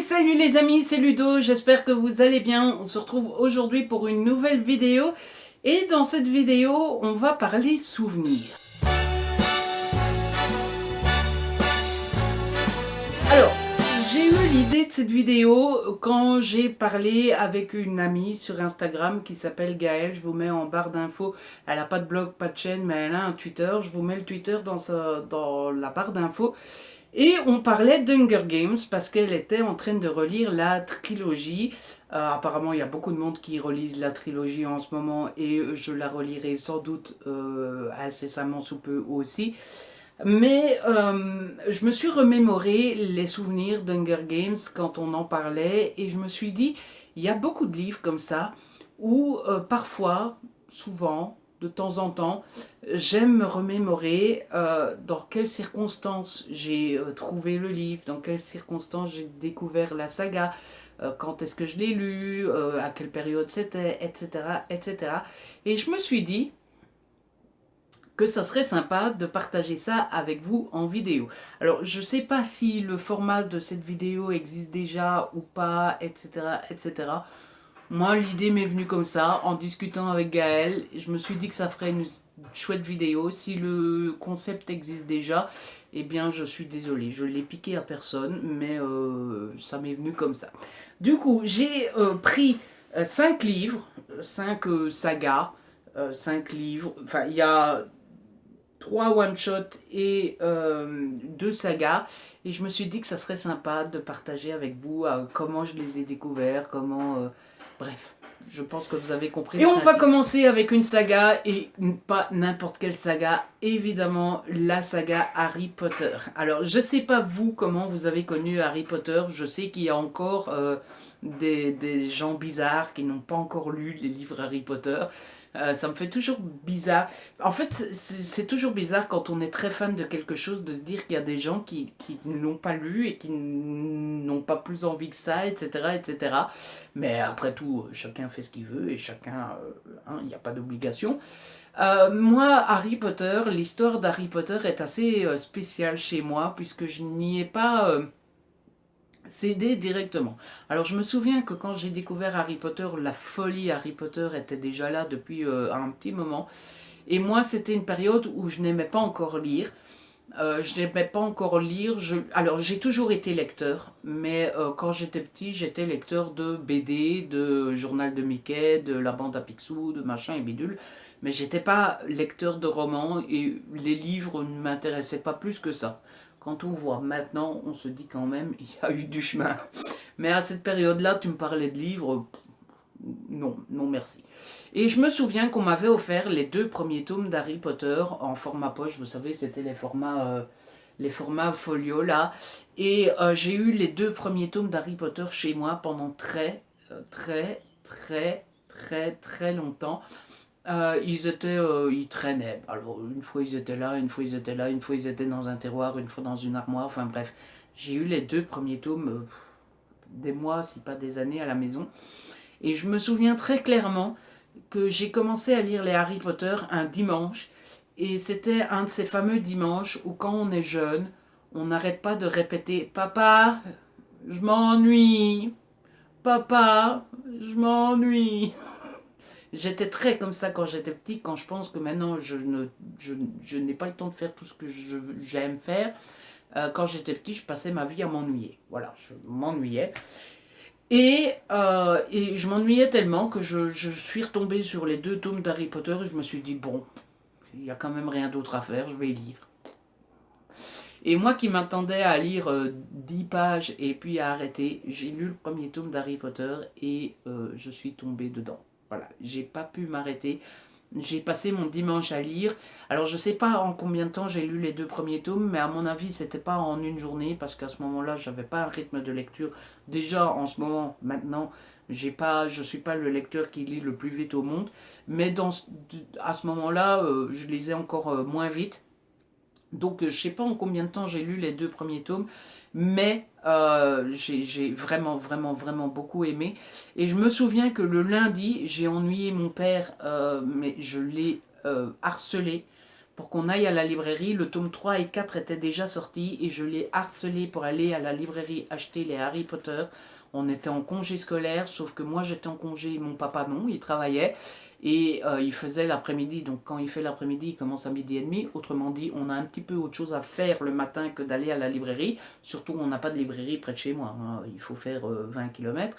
Salut les amis, c'est Ludo, j'espère que vous allez bien. On se retrouve aujourd'hui pour une nouvelle vidéo. Et dans cette vidéo, on va parler souvenirs. Alors, j'ai eu l'idée de cette vidéo quand j'ai parlé avec une amie sur Instagram qui s'appelle Gaëlle. Je vous mets en barre d'infos. Elle n'a pas de blog, pas de chaîne, mais elle a un Twitter. Je vous mets le Twitter dans la barre d'infos. Et on parlait d'Hunger Games parce qu'elle était en train de relire la trilogie. Apparemment, il y a beaucoup de monde qui relisent la trilogie en ce moment et je la relirai sans doute incessamment sous peu aussi. Mais je me suis remémoré les souvenirs d'Hunger Games quand on en parlait et je me suis dit, il y a beaucoup de livres comme ça où parfois, souvent, de temps en temps, j'aime me remémorer dans quelles circonstances j'ai trouvé le livre, dans quelles circonstances j'ai découvert la saga, quand est-ce que je l'ai lu, à quelle période c'était, etc., etc. Et je me suis dit que ça serait sympa de partager ça avec vous en vidéo. Alors, je sais pas si le format de cette vidéo existe déjà ou pas, etc., etc. Moi, l'idée m'est venue comme ça, en discutant avec Gaëlle. Je me suis dit que ça ferait une chouette vidéo. Si le concept existe déjà, eh bien, je suis désolée. Je l'ai piqué à personne, mais ça m'est venu comme ça. Du coup, j'ai pris 5 livres, 5 sagas, 5 livres. Enfin, il y a 3 one-shots et 2 sagas. Et je me suis dit que ça serait sympa de partager avec vous comment je les ai découverts, comment... bref, je pense que vous avez compris. Et on va commencer avec une saga, et pas n'importe quelle saga, évidemment la saga Harry Potter. Alors, je sais pas vous comment vous avez connu Harry Potter, je sais qu'il y a encore des gens bizarres qui n'ont pas encore lu les livres Harry Potter. Ça me fait toujours bizarre. En fait, c'est toujours bizarre quand on est très fan de quelque chose de se dire qu'il y a des gens qui ne l'ont pas lu et qui n'ont pas plus envie que ça, etc., etc. Mais après tout, chacun fait ce qu'il veut et chacun, il n'y a pas d'obligation. Moi, Harry Potter, l'histoire d'Harry Potter est assez spéciale chez moi puisque je n'y ai pas... cédé directement. Alors je me souviens que quand j'ai découvert Harry Potter, la folie Harry Potter était déjà là depuis un petit moment. Et moi c'était une période où je n'aimais pas encore lire. Je n'aimais pas encore lire. Alors j'ai toujours été lecteur, mais quand j'étais petit, j'étais lecteur de BD, de Journal de Mickey, de La Bande à Picsou, de machin et bidule. Mais j'étais pas lecteur de romans et les livres ne m'intéressaient pas plus que ça. Quand on voit maintenant, on se dit quand même, il y a eu du chemin. Mais à cette période-là, tu me parlais de livres, non, non merci. Et je me souviens qu'on m'avait offert les 2 premiers tomes d'Harry Potter en format poche. Vous savez, c'était les formats folio là. Et j'ai eu les 2 premiers tomes d'Harry Potter chez moi pendant très longtemps. Ils traînaient. Alors, une fois ils étaient là, une fois ils étaient là, une fois ils étaient dans un tiroir, une fois dans une armoire. Enfin bref, j'ai eu les 2 premiers tomes des mois, si pas des années à la maison. Et je me souviens très clairement que j'ai commencé à lire les Harry Potter un dimanche. Et c'était un de ces fameux dimanches où quand on est jeune, on n'arrête pas de répéter « Papa, je m'ennuie. Papa, je m'ennuie. » J'étais très comme ça quand j'étais petit, quand je pense que maintenant je n'ai pas le temps de faire tout ce que j'aime faire. Quand j'étais petit, je passais ma vie à m'ennuyer. Voilà, je m'ennuyais. Et je m'ennuyais tellement que je suis retombée sur les 2 tomes d'Harry Potter et je me suis dit, bon, il n'y a quand même rien d'autre à faire, je vais lire. Et moi qui m'attendais à lire 10 pages et puis à arrêter, j'ai lu le premier tome d'Harry Potter et je suis tombée dedans. Voilà, j'ai pas pu m'arrêter. J'ai passé mon dimanche à lire. Alors je sais pas en combien de temps j'ai lu les 2 premiers tomes, mais à mon avis c'était pas en une journée parce qu'à ce moment-là j'avais pas un rythme de lecture. Déjà en ce moment, maintenant, je suis pas le lecteur qui lit le plus vite au monde, mais à ce moment-là je lisais encore moins vite. Donc je sais pas en combien de temps j'ai lu les 2 premiers tomes, mais j'ai vraiment beaucoup aimé. Et je me souviens que le lundi, j'ai ennuyé mon père, mais je l'ai harcelé pour qu'on aille à la librairie. Le tome 3 et 4 étaient déjà sortis et je l'ai harcelé pour aller à la librairie acheter les Harry Potter. On était en congé scolaire, sauf que moi j'étais en congé, mon papa non, il travaillait et il faisait l'après-midi. Donc quand il fait l'après-midi, il commence à 12h30. Autrement dit, on a un petit peu autre chose à faire le matin que d'aller à la librairie. Surtout, on n'a pas de librairie près de chez moi, hein. Il faut faire 20 km.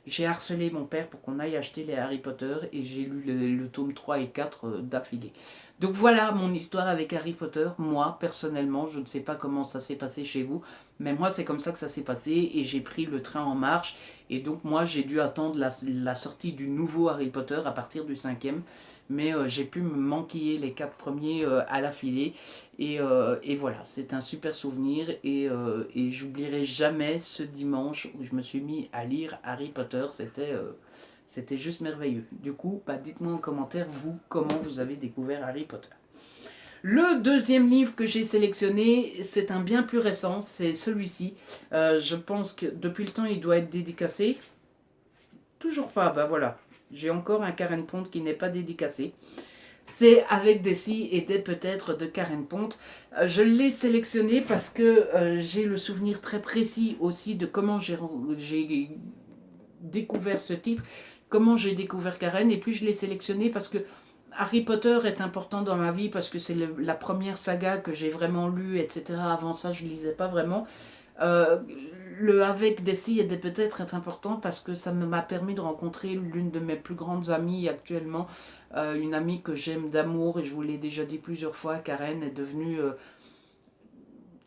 J'ai harcelé mon père pour qu'on aille acheter les Harry Potter et j'ai lu le tome 3 et 4 d'affilée. Donc voilà mon histoire avec Harry Potter. Moi, personnellement, je ne sais pas comment ça s'est passé chez vous, mais moi, c'est comme ça que ça s'est passé et j'ai pris le train en marche. Et donc moi, j'ai dû attendre la sortie du nouveau Harry Potter à partir du 5e. Mais j'ai pu me manquiller les 4 premiers à l'affilée. Et voilà, c'est un super souvenir. Et j'oublierai jamais ce dimanche où je me suis mis à lire Harry Potter. C'était juste merveilleux. Du coup, bah, dites-moi en commentaire, vous, comment vous avez découvert Harry Potter. Le deuxième livre que j'ai sélectionné, c'est un bien plus récent, c'est celui-ci. Je pense que depuis le temps, il doit être dédicacé. Toujours pas, bah voilà. J'ai encore un Karen Pond qui n'est pas dédicacé. C'est Avec des si et des peut-être de Karen Pond. Je l'ai sélectionné parce que j'ai le souvenir très précis aussi de comment j'ai découvert ce titre, comment j'ai découvert Karen, et puis je l'ai sélectionné parce que Harry Potter est important dans ma vie parce que c'est la première saga que j'ai vraiment lue, etc. Avant ça, je ne lisais pas vraiment. Euh, le Avec des si et des peut-être est important parce que ça m'a permis de rencontrer l'une de mes plus grandes amies actuellement, une amie que j'aime d'amour, et je vous l'ai déjà dit plusieurs fois, Karen est devenue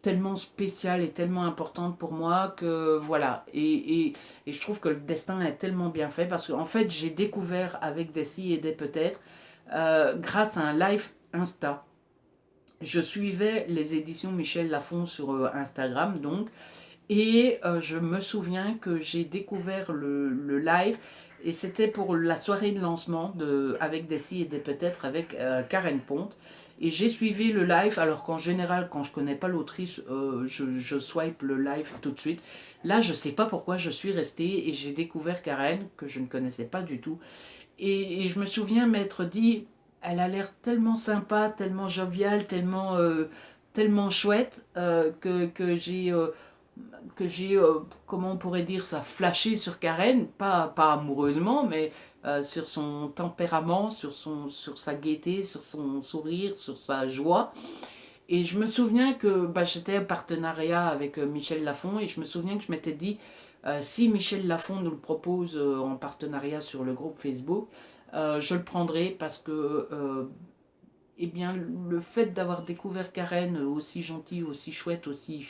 tellement spéciale et tellement importante pour moi que voilà. Et je trouve que le destin est tellement bien fait parce qu'en fait, j'ai découvert Avec des si et des peut-être grâce à un live Insta. Je suivais les éditions Michel Lafon sur Instagram, donc, et je me souviens que j'ai découvert le live et c'était pour la soirée de lancement de Avec des si et des peut-être avec Karen Pont. Et j'ai suivi le live, alors qu'en général, quand je connais pas l'autrice, je swipe le live tout de suite. Là, je sais pas pourquoi je suis restée et j'ai découvert Karen, que je ne connaissais pas du tout. Et je me souviens m'être dit, elle a l'air tellement sympa, tellement joviale, tellement chouette que j'ai, comment on pourrait dire ça, flashé sur Karen, pas amoureusement, mais sur son tempérament, sur sa gaieté, sur son sourire, sur sa joie. Et je me souviens que bah, j'étais en partenariat avec Michel Lafon et je me souviens que je m'étais dit, si Michel Lafon nous le propose en partenariat sur le groupe Facebook, je le prendrai parce que eh bien, le fait d'avoir découvert Karen aussi gentille, aussi chouette, aussi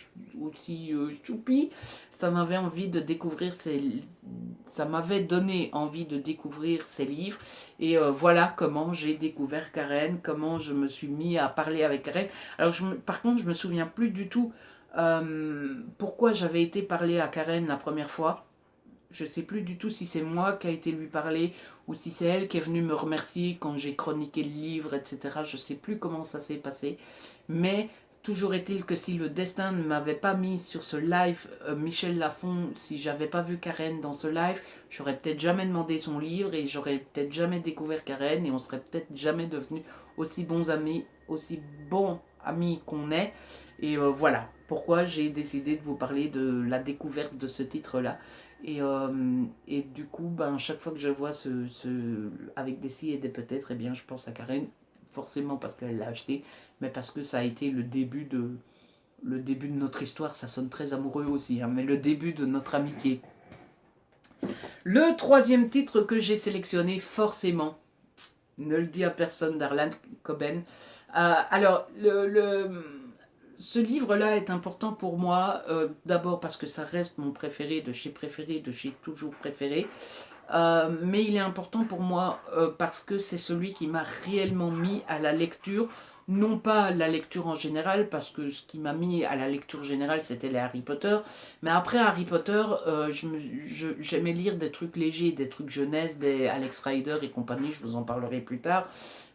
choupi, ça m'avait envie de découvrir ça m'avait donné envie de découvrir ses livres. Et voilà comment j'ai découvert Karen, comment je me suis mis à parler avec Karen. Alors, par contre, je me souviens plus du tout pourquoi j'avais été parler à Karen la première fois. Je sais plus du tout si c'est moi qui a été lui parler ou si c'est elle qui est venue me remercier quand j'ai chroniqué le livre, etc. Je sais plus comment ça s'est passé. Mais toujours est-il que si le destin ne m'avait pas mis sur ce live Michel Lafon, si j'avais pas vu Karen dans ce live, j'aurais peut-être jamais demandé son livre et j'aurais peut-être jamais découvert Karen et on serait peut-être jamais devenus aussi bons amis, aussi bons amis qu'on est. Et voilà pourquoi j'ai décidé de vous parler de la découverte de ce titre-là. Et du coup, ben, chaque fois que je vois Avec des si et des peut-être, eh bien, je pense à Karen, forcément parce qu'elle l'a acheté, mais parce que ça a été le début de notre histoire. Ça sonne très amoureux aussi, hein, mais le début de notre amitié. Le troisième titre que j'ai sélectionné, forcément, ne le dis à personne, d'Harlan Coben. Alors, ce livre-là est important pour moi, d'abord parce que ça reste mon préféré, de chez toujours préféré, mais il est important pour moi parce que c'est celui qui m'a réellement mis à la lecture, non pas la lecture en général, parce que ce qui m'a mis à la lecture générale, c'était les Harry Potter, mais après Harry Potter, j'aimais lire des trucs légers, des trucs jeunesse, des Alex Rider et compagnie, je vous en parlerai plus tard,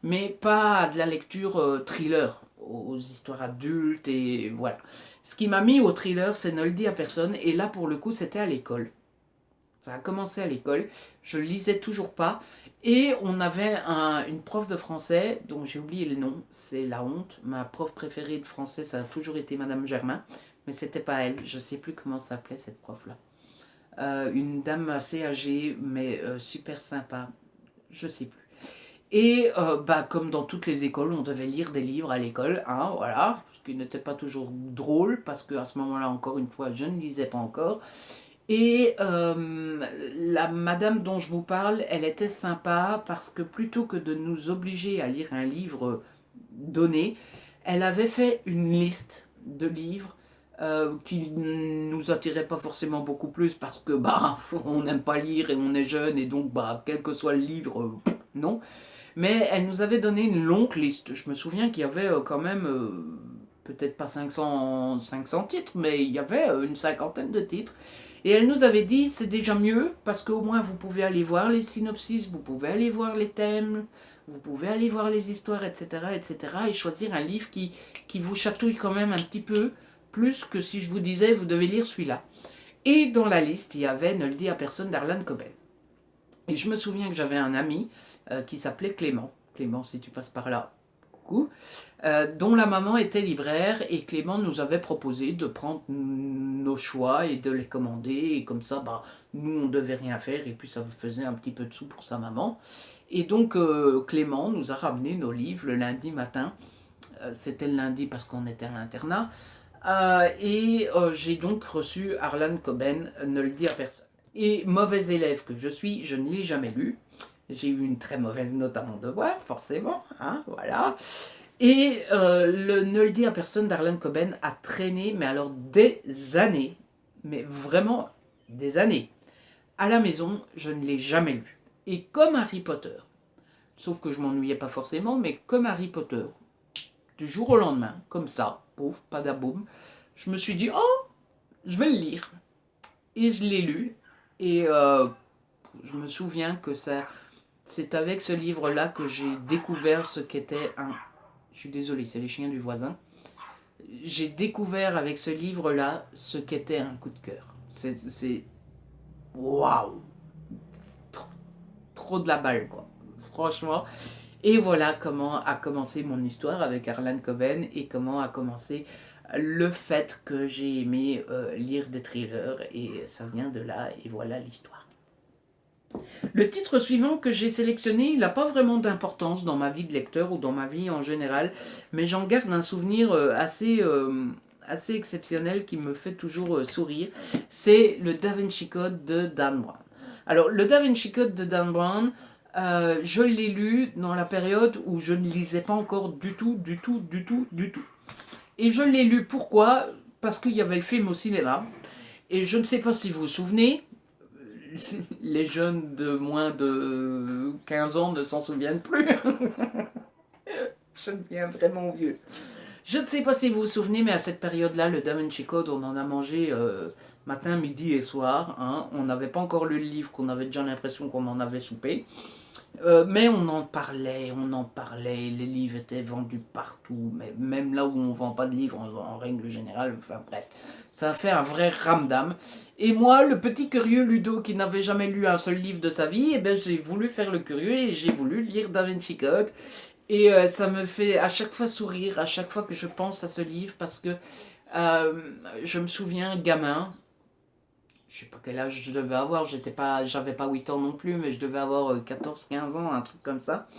mais pas de la lecture thriller, aux histoires adultes, et voilà. Ce qui m'a mis au thriller, c'est Ne le dis à personne, et là pour le coup c'était à l'école. Ça a commencé à l'école, je lisais toujours pas. Et on avait une prof de français, dont j'ai oublié le nom, c'est la honte. Ma prof préférée de français, ça a toujours été Madame Germain, mais c'était pas elle, je sais plus comment s'appelait cette prof-là. Une dame assez âgée, mais super sympa, je sais plus. Et bah, comme dans toutes les écoles, on devait lire des livres à l'école, hein, voilà, ce qui n'était pas toujours drôle, parce qu'à ce moment-là, encore une fois, je ne lisais pas encore. Et la madame dont je vous parle, elle était sympa parce que plutôt que de nous obliger à lire un livre donné, elle avait fait une liste de livres qui nous attirait pas forcément beaucoup plus parce que bah on n'aime pas lire et on est jeune et donc bah quel que soit le livre, non. Mais elle nous avait donné une longue liste. Je me souviens qu'il y avait quand même peut-être pas 500 titres, mais il y avait une cinquantaine de titres. Et elle nous avait dit, c'est déjà mieux, parce qu'au moins vous pouvez aller voir les synopsis, vous pouvez aller voir les thèmes, vous pouvez aller voir les histoires, etc., etc., et choisir un livre qui vous chatouille quand même un petit peu, plus que si je vous disais, vous devez lire celui-là. Et dans la liste, il y avait Ne le dis à personne d'Harlan Coben. Et je me souviens que j'avais un ami qui s'appelait Clément. Clément, si tu passes par là, coucou. Dont la maman était libraire et Clément nous avait proposé de prendre nos choix et de les commander. Et comme ça, bah, nous, on ne devait rien faire et puis ça faisait un petit peu de sous pour sa maman. Et donc, Clément nous a ramené nos livres le lundi matin. C'était le lundi parce qu'on était à l'internat. Et j'ai donc reçu Harlan Coben, Ne le dis à personne. Et mauvais élève que je suis, je ne l'ai jamais lu. J'ai eu une très mauvaise note à mon devoir, forcément, hein, voilà. Et le Ne le dis à personne d'Harlan Coben a traîné, mais alors des années, mais vraiment des années. À la maison, je ne l'ai jamais lu. Et comme Harry Potter, sauf que je m'ennuyais pas forcément, mais comme Harry Potter, du jour au lendemain, comme ça, pouf, padaboum, je me suis dit, oh, je vais le lire. Et je l'ai lu. Et je me souviens que c'est avec ce livre-là que j'ai découvert ce qu'était un... Je suis désolé, c'est les chiens du voisin. J'ai découvert avec ce livre-là ce qu'était un coup de cœur. C'est... Waouh! Trop de la balle, quoi. Franchement. Et voilà comment a commencé mon histoire avec Harlan Coben et comment a commencé le fait que j'ai aimé lire des thrillers. Et ça vient de là, et voilà l'histoire. Le titre suivant que j'ai sélectionné, il n'a pas vraiment d'importance dans ma vie de lecteur ou dans ma vie en général, mais j'en garde un souvenir assez exceptionnel qui me fait toujours sourire. C'est le Da Vinci Code de Dan Brown. Alors, le Da Vinci Code de Dan Brown, je l'ai lu dans la période où je ne lisais pas encore du tout. Et je l'ai lu pourquoi? Parce qu'il y avait le film au cinéma. Et je ne sais pas si vous vous souvenez, les jeunes de moins de 15 ans ne s'en souviennent plus. Je deviens vraiment vieux. Je ne sais pas si vous vous souvenez, mais à cette période-là, le Da Vinci Code, on en a mangé matin, midi et soir. Hein. On n'avait pas encore lu le livre, qu'on avait déjà l'impression qu'on en avait soupé. Mais on en parlait, les livres étaient vendus partout, mais même là où on ne vend pas de livres en règle générale, enfin bref, ça a fait un vrai ramdam. Et moi, le petit curieux Ludo qui n'avait jamais lu un seul livre de sa vie, eh ben, j'ai voulu faire le curieux et j'ai voulu lire Da Vinci Code. Et ça me fait à chaque fois sourire, à chaque fois que je pense à ce livre, parce que je me souviens, gamin, je sais pas quel âge je devais avoir, j'avais pas 8 ans non plus, mais je devais avoir 14 15 ans, un truc comme ça.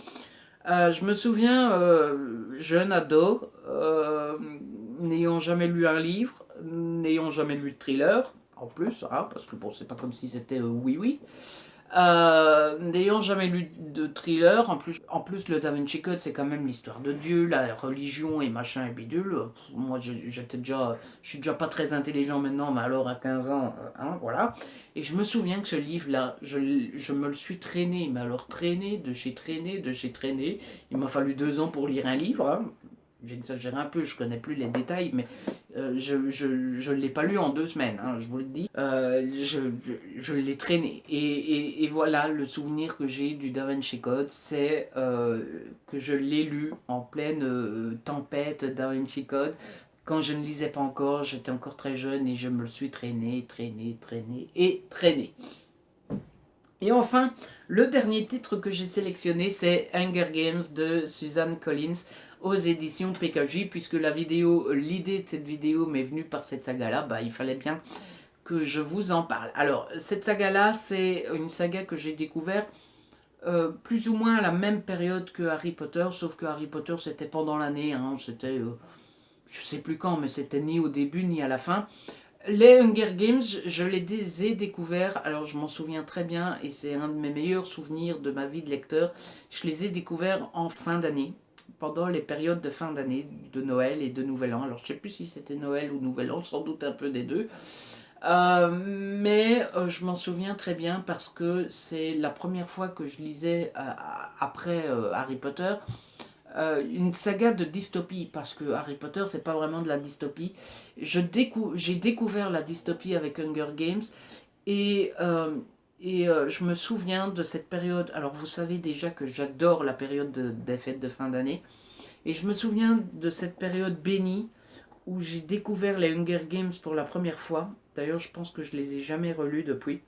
Je me souviens, jeune ado, n'ayant jamais lu un livre, n'ayant jamais lu de thriller, en plus, hein, parce que bon, c'est pas comme si c'était oui oui. N'ayant jamais lu de thriller, en plus le Da Vinci Code c'est quand même l'histoire de Dieu, la religion et machin et bidule. Moi je suis déjà pas très intelligent maintenant, mais alors à 15 ans, hein, voilà. Et je me souviens que ce livre-là, je me le suis traîné, mais alors traîné, de chez traîné. Il m'a fallu 2 ans pour lire un livre, hein. J'exagère un peu, je connais plus les détails, mais je l'ai pas lu en 2 semaines, hein, je vous le dis. Je l'ai traîné. Et voilà, le souvenir que j'ai du Da Vinci Code, c'est que je l'ai lu en pleine tempête Da Vinci Code. Quand je ne lisais pas encore, j'étais encore très jeune et je me le suis traîné. Et enfin, le dernier titre que j'ai sélectionné, c'est Hunger Games de Suzanne Collins aux éditions PKJ, puisque l'idée de cette vidéo m'est venue par cette saga-là, il fallait bien que je vous en parle. Alors, cette saga-là, c'est une saga que j'ai découvert plus ou moins à la même période que Harry Potter, sauf que Harry Potter, c'était pendant l'année, hein, c'était, je sais plus quand, mais c'était ni au début ni à la fin. Les Hunger Games, je les ai découverts, alors je m'en souviens très bien, et c'est un de mes meilleurs souvenirs de ma vie de lecteur, je les ai découverts en fin d'année, pendant les périodes de fin d'année, de Noël et de Nouvel An. Alors je sais plus si c'était Noël ou Nouvel An, sans doute un peu des deux. Mais je m'en souviens très bien parce que c'est la première fois que je lisais, après Harry Potter, une saga de dystopie, parce que Harry Potter c'est pas vraiment de la dystopie. J'ai découvert la dystopie avec Hunger Games et, je me souviens de cette période. Alors vous savez déjà que j'adore la période des fêtes de fin d'année, et je me souviens de cette période bénie où j'ai découvert les Hunger Games pour la première fois. D'ailleurs, je pense que je les ai jamais relus depuis.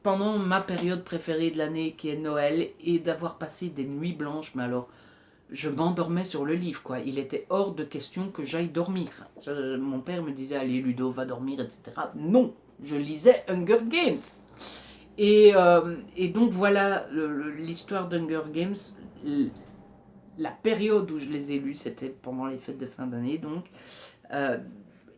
Pendant ma période préférée de l'année, qui est Noël, et d'avoir passé des nuits blanches, mais alors, je m'endormais sur le livre, quoi. Il était hors de question que j'aille dormir. Mon père me disait, allez Ludo, va dormir, etc. Non, je lisais Hunger Games. Et donc voilà l'histoire d'Hunger Games. La période où je les ai lus, c'était pendant les fêtes de fin d'année, donc.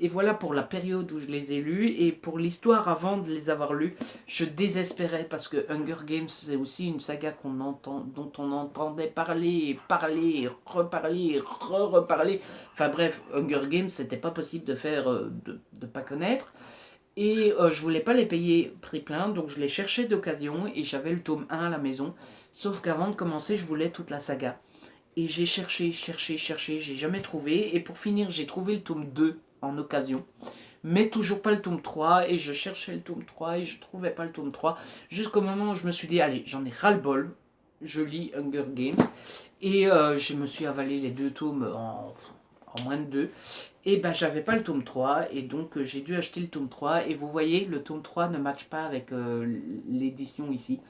Et voilà pour la période où je les ai lus, et pour l'histoire avant de les avoir lus, je désespérais parce que Hunger Games, c'est aussi une saga dont on entendait parler, parler, reparler, reparler. Enfin bref, Hunger Games, c'était pas possible de faire, de pas connaître. Et je voulais pas les payer prix plein, donc je les cherchais d'occasion, et j'avais le tome 1 à la maison. Sauf qu'avant de commencer, je voulais toute la saga. Et j'ai cherché, j'ai jamais trouvé. Et pour finir, j'ai trouvé le tome 2 en occasion. Mais toujours pas le tome 3. Et je cherchais le tome 3 et je trouvais pas le tome 3. Jusqu'au moment où je me suis dit, allez, j'en ai ras-le-bol. Je lis Hunger Games. Et je me suis avalé les deux tomes en moins de 2. Et j'avais pas le tome 3. Et donc j'ai dû acheter le tome 3. Et vous voyez, le tome 3 ne matche pas avec l'édition ici.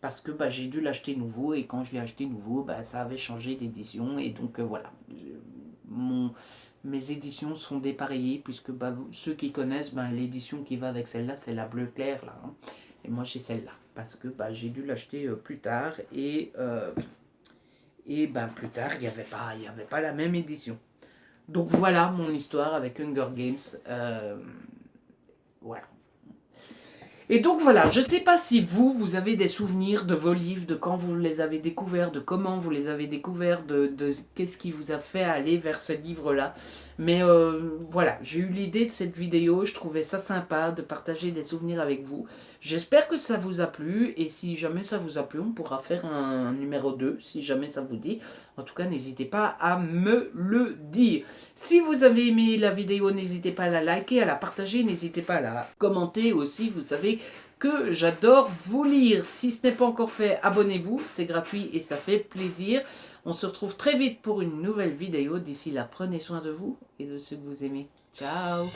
Parce que j'ai dû l'acheter nouveau. Et quand je l'ai acheté nouveau, ça avait changé d'édition. Et donc voilà. Mes éditions sont dépareillées. Puisque ceux qui connaissent, l'édition qui va avec celle-là, c'est la bleu clair. Là, hein. Et moi j'ai celle-là. Parce que j'ai dû l'acheter plus tard. Et plus tard, il n'y avait pas la même édition. Donc voilà mon histoire avec Hunger Games. Voilà. Et donc voilà, je ne sais pas si vous avez des souvenirs de vos livres, de quand vous les avez découverts, de comment vous les avez découverts, de qu'est-ce qui vous a fait aller vers ce livre-là. Mais voilà, j'ai eu l'idée de cette vidéo, je trouvais ça sympa de partager des souvenirs avec vous. J'espère que ça vous a plu, et si jamais ça vous a plu, on pourra faire un numéro 2, si jamais ça vous dit. En tout cas, n'hésitez pas à me le dire. Si vous avez aimé la vidéo, n'hésitez pas à la liker, à la partager, n'hésitez pas à la commenter aussi, vous savez que j'adore vous lire. Si ce n'est pas encore fait, abonnez-vous, c'est gratuit et ça fait plaisir. On se retrouve très vite pour une nouvelle vidéo. D'ici là, prenez soin de vous et de ceux que vous aimez. Ciao!